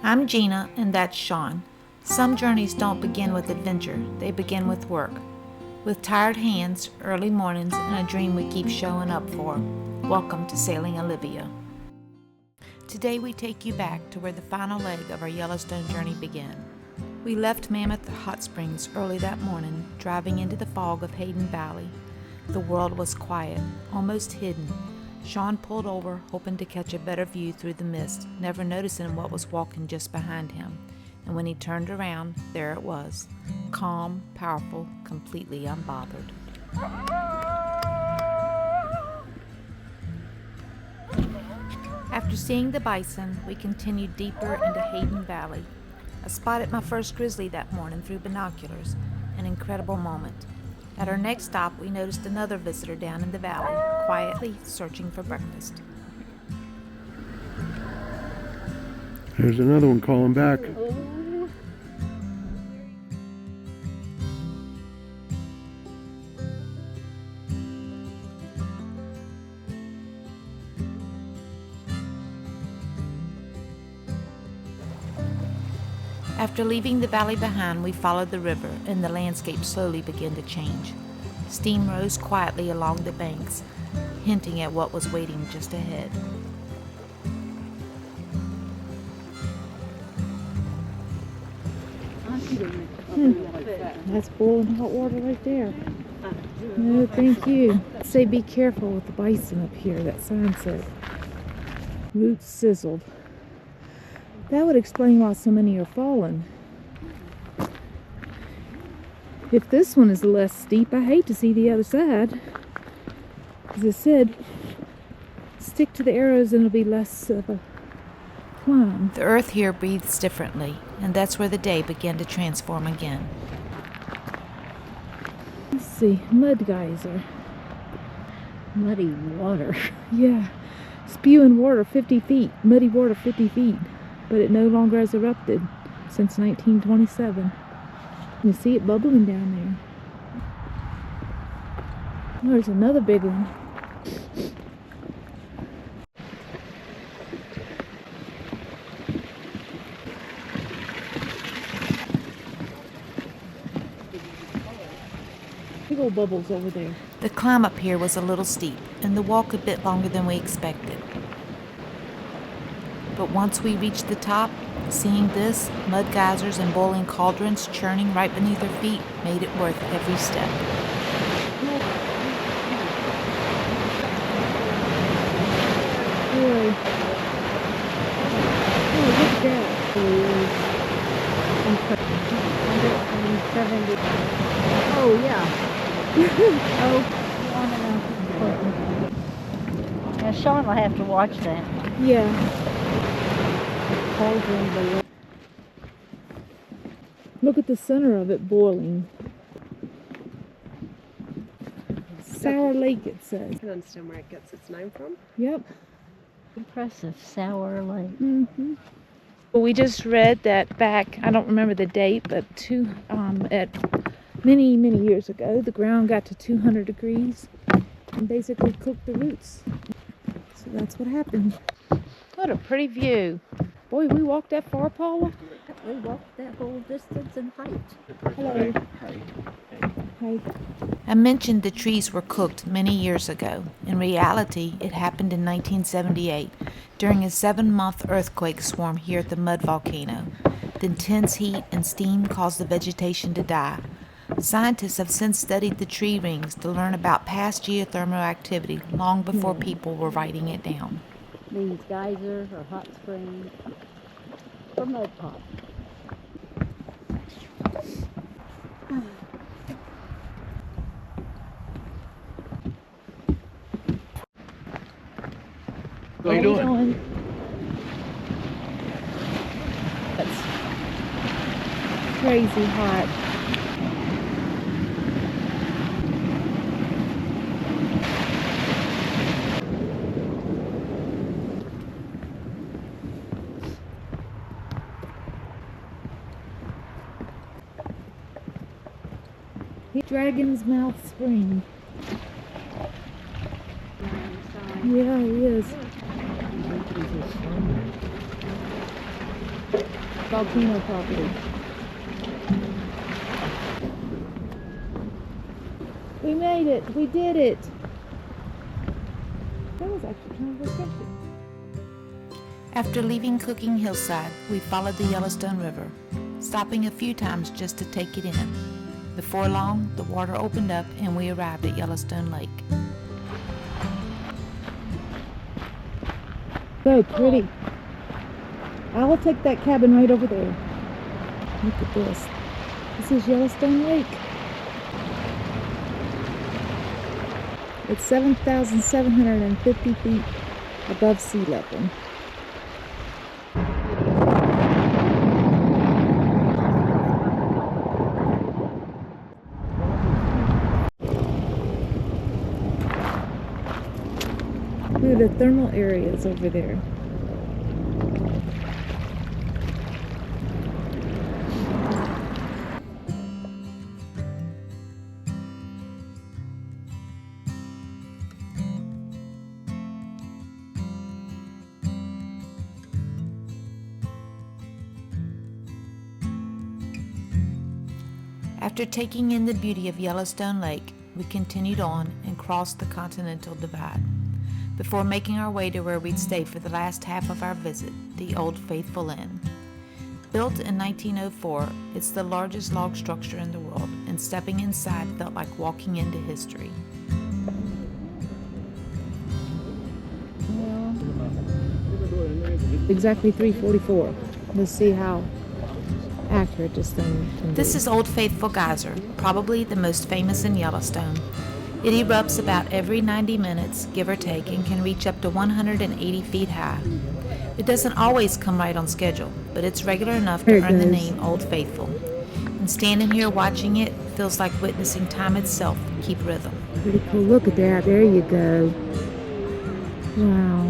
I'm Gina, and that's Sean. Some journeys don't begin with adventure, they begin with work. With tired hands, early mornings, and a dream we keep showing up for. Welcome to Sailing Olivia. Today we take you back to where the final leg of our Yellowstone journey began. We left Mammoth Hot Springs early that morning, driving into the fog of Hayden Valley. The world was quiet, almost hidden. Sean pulled over, hoping to catch a better view through the mist, never noticing what was walking just behind him. And when he turned around, there it was. Calm, powerful, completely unbothered. After seeing the bison, we continued deeper into Hayden Valley. I spotted my first grizzly that morning through binoculars. An incredible moment. At our next stop, we noticed another visitor down in the valley, quietly searching for breakfast. There's another one calling back. After leaving the valley behind, we followed the river, and the landscape slowly began to change. Steam rose quietly along the banks, hinting at what was waiting just ahead. That's boiling hot water right there. No, thank you. Say be careful with the bison up here, that sign said. Roots sizzled. That would explain why so many are falling. If this one is less steep, I hate to see the other side. As I said, stick to the arrows and it'll be less of a climb. The earth here breathes differently, and that's where the day began to transform again. Let's see, mud geyser. Muddy water. Yeah, spewing water 50 feet, muddy water 50 feet. But it no longer has erupted since 1927. You see it bubbling down there. Oh, there's another big one. Big old bubbles over there. The climb up here was a little steep, and the walk a bit longer than we expected. But once we reached the top, seeing this, mud geysers and boiling cauldrons churning right beneath our feet made it worth every step. Boy. Oh, look at that. 170. Oh, yeah. Oh, yeah, Sean will have to watch that. Yeah. Look at the center of it boiling. Sour Lake, it says. I can understand where it gets its name from. Yep. Impressive, Sour Lake. Mm-hmm. Well, we just read that back, I don't remember the date, but at many years ago, the ground got to 200 degrees and basically cooked the roots. So that's what happened. What a pretty view. Boy, we walked that far, Paula. We walked that whole distance in height. Hello. Hi. I mentioned the trees were cooked many years ago. In reality, it happened in 1978 during a 7-month earthquake swarm here at the mud volcano. The intense heat and steam caused the vegetation to die. Scientists have since studied the tree rings to learn about past geothermal activity long before people were writing it down. These geysers or hot springs or mud pop. How you doing? That's crazy hot. Dragon's Mouth Spring. Yeah, he is. volcano property. We made it. We did it. I was actually trying to refresh it. After leaving Cooking Hillside, we followed the Yellowstone River, stopping a few times just to take it in. Before long, the water opened up and we arrived at Yellowstone Lake. So pretty. I'll take that cabin right over there. Look at this. This is Yellowstone Lake. It's 7,750 feet above sea level. Look at the thermal areas over there. After taking in the beauty of Yellowstone Lake, we continued on and crossed the Continental Divide before making our way to where we'd stay for the last half of our visit, the Old Faithful Inn. Built in 1904, it's the largest log structure in the world, and stepping inside felt like walking into history. Exactly 3:44. Let's see how accurate this thing can be. This is Old Faithful Geyser, probably the most famous in Yellowstone. It erupts about every 90 minutes, give or take, and can reach up to 180 feet high. It doesn't always come right on schedule, but it's regular enough to earn the name Old Faithful. And standing here watching it feels like witnessing time itself keep rhythm. Pretty cool. Look at that. There you go. Wow.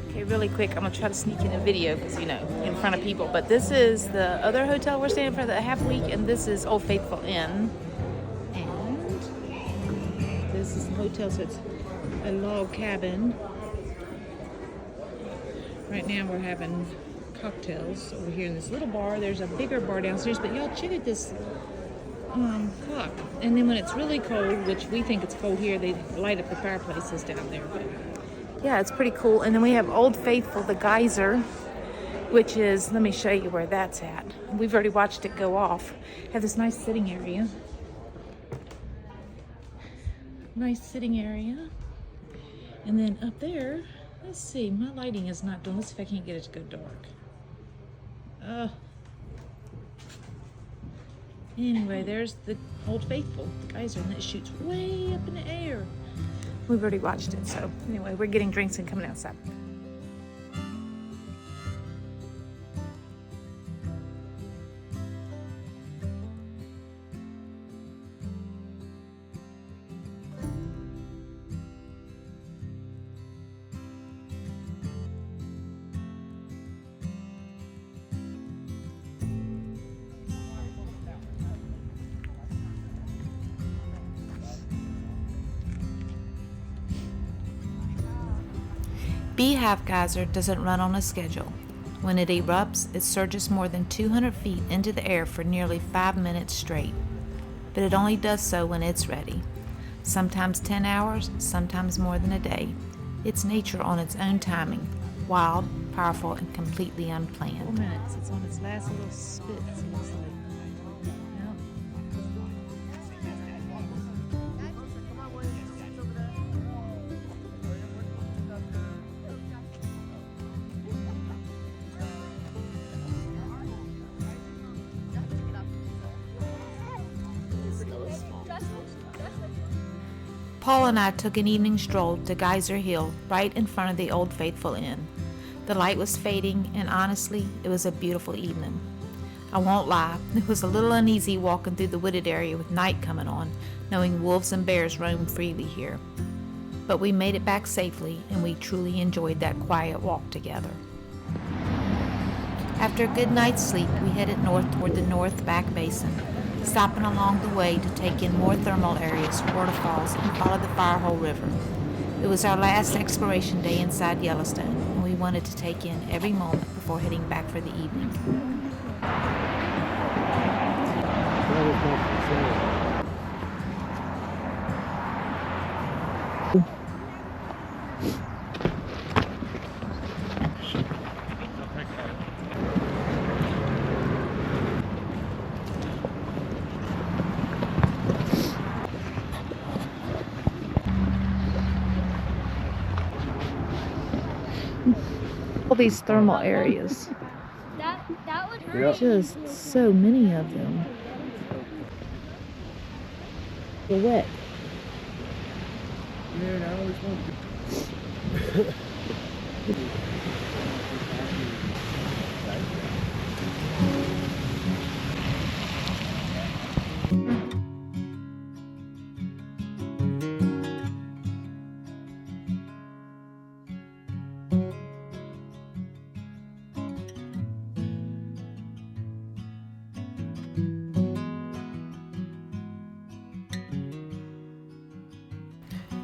Okay, really quick, I'm gonna try to sneak in a video because, you know, in front of people. But this is the other hotel we're staying for the half week, and this is Old Faithful Inn. And this is the hotel, so it's a log cabin. Right now we're having cocktails over here in this little bar. There's a bigger bar downstairs, but y'all check out this clock. And then when it's really cold, which we think it's cold here, they light up the fireplaces down there. But yeah, it's pretty cool. And then we have Old Faithful, the geyser, which is, let me show you where that's at. We've already watched it go off. Have this nice sitting area. Nice sitting area. And then up there, let's see, my lighting is not doing, let's see if I can't get it to go dark. Anyway, there's the Old Faithful, the geyser, and it shoots way up in the air. We've already watched it, so anyway, we're getting drinks and coming outside. Beehive Geyser doesn't run on a schedule. When it erupts, it surges more than 200 feet into the air for nearly 5 minutes straight. But it only does so when it's ready. Sometimes 10 hours, sometimes more than a day. It's nature on its own timing, wild, powerful, and completely unplanned. 4 minutes. It's on its last little spits. It looks like. Paul and I took an evening stroll to Geyser Hill right in front of the Old Faithful Inn. The light was fading, and honestly, it was a beautiful evening. I won't lie, it was a little uneasy walking through the wooded area with night coming on, knowing wolves and bears roam freely here. But we made it back safely, and we truly enjoyed that quiet walk together. After a good night's sleep, we headed north toward the North Back Basin, stopping along the way to take in more thermal areas, waterfalls, and follow the Firehole River. It was our last exploration day inside Yellowstone, and we wanted to take in every moment before heading back for the evening. All these thermal areas. That would hurt. Just so many of them. They're wet. Man, I always wanted to.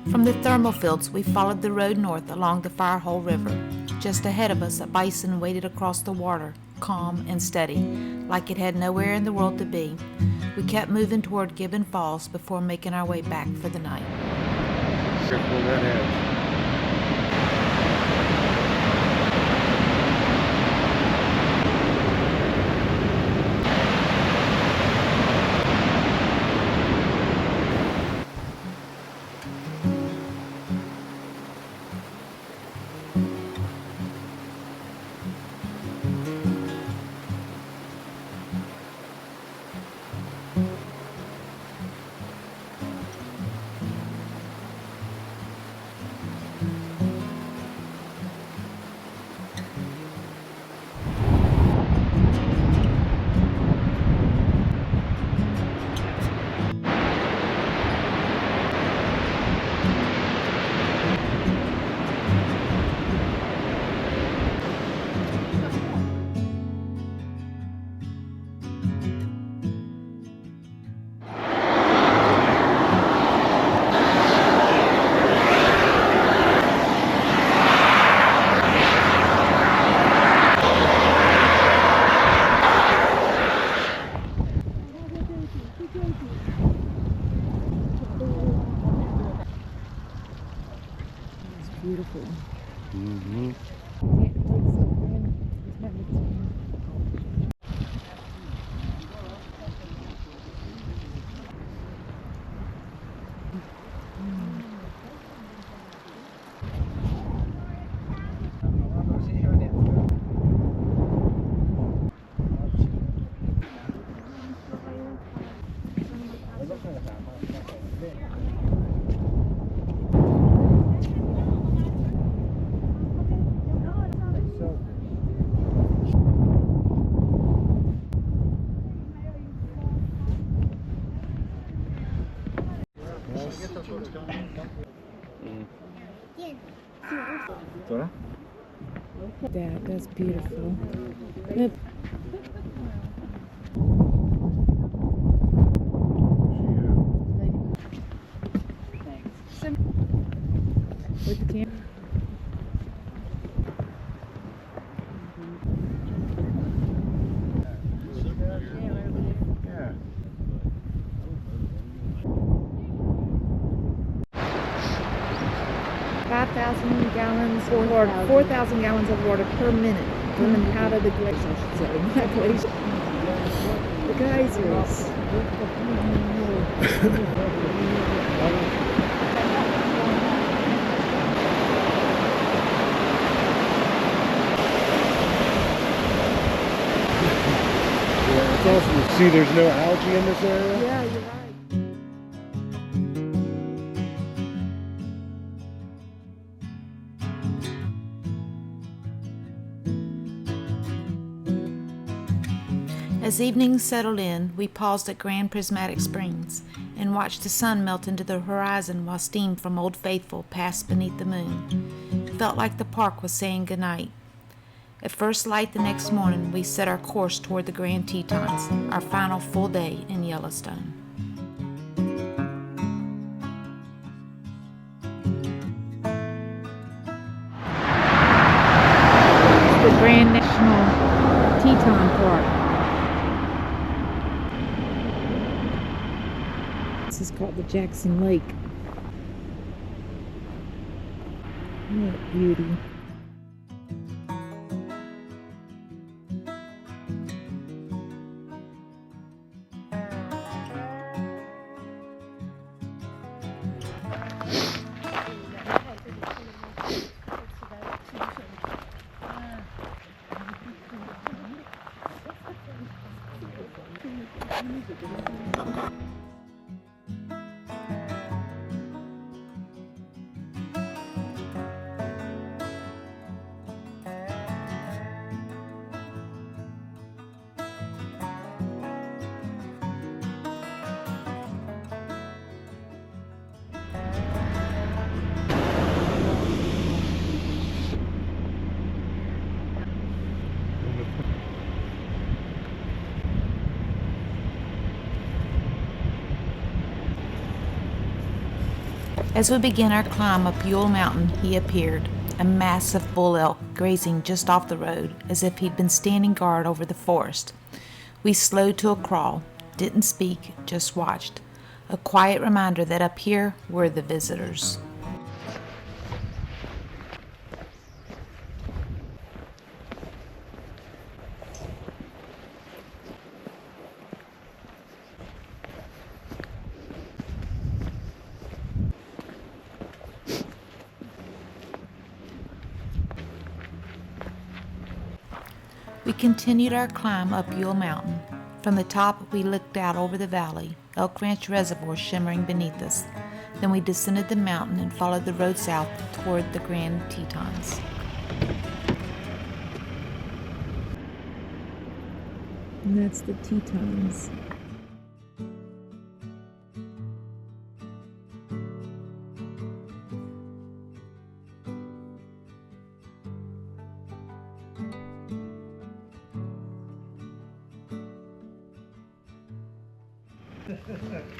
From the thermal fields, we followed the road north along the Firehole River. Just ahead of us, a bison waded across the water, calm and steady, like it had nowhere in the world to be. We kept moving toward Gibbon Falls before making our way back for the night. Careful that edge. Beautiful. Mm-hmm. That's beautiful. Yep. With the camera. Yeah. 5,000 gallons or 4,000 gallons of water per minute coming out of the glacier, I should say. Not glacier. The geysers. Yeah, it's awesome to see there's no algae in this area. Yeah, you're right. As evening settled in, we paused at Grand Prismatic Springs and watched the sun melt into the horizon while steam from Old Faithful passed beneath the moon. It felt like the park was saying goodnight. At first light the next morning, we set our course toward the Grand Tetons, our final full day in Yellowstone. The Grand National Teton Park. This is called the Jackson Lake. What a beauty. As we began our climb up Uhl Mountain, he appeared, a massive bull elk grazing just off the road, as if he'd been standing guard over the forest. We slowed to a crawl, didn't speak, just watched. A quiet reminder that up here we're the visitors. We continued our climb up Uhl Mountain. From the top, we looked out over the valley, Elk Ranch Reservoir shimmering beneath us. Then we descended the mountain and followed the road south toward the Grand Tetons. And that's the Tetons.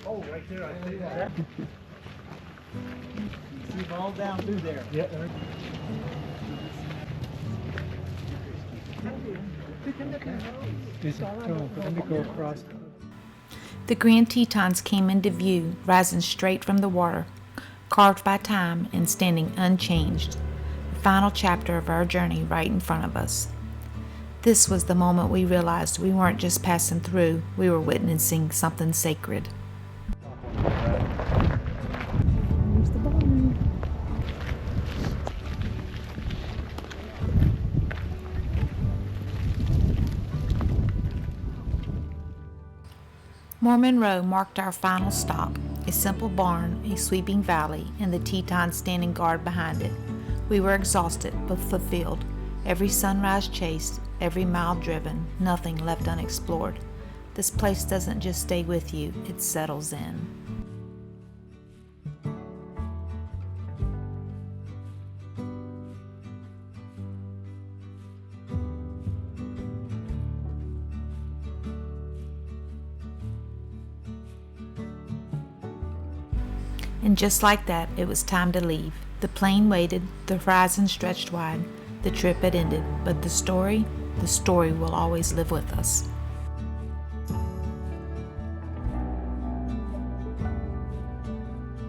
Oh, right there, I see that. See them all down through there. Yeah. Let me go across. The Grand Tetons came into view, rising straight from the water, carved by time and standing unchanged. The final chapter of our journey right in front of us. This was the moment we realized we weren't just passing through, we were witnessing something sacred. There's the barn. Mormon Row marked our final stop, a simple barn, a sweeping valley, and the Tetons standing guard behind it. We were exhausted but fulfilled. Every sunrise chased, every mile driven, nothing left unexplored. This place doesn't just stay with you, it settles in. And just like that, it was time to leave. The plane waited, the horizon stretched wide. The trip had ended, but the story will always live with us.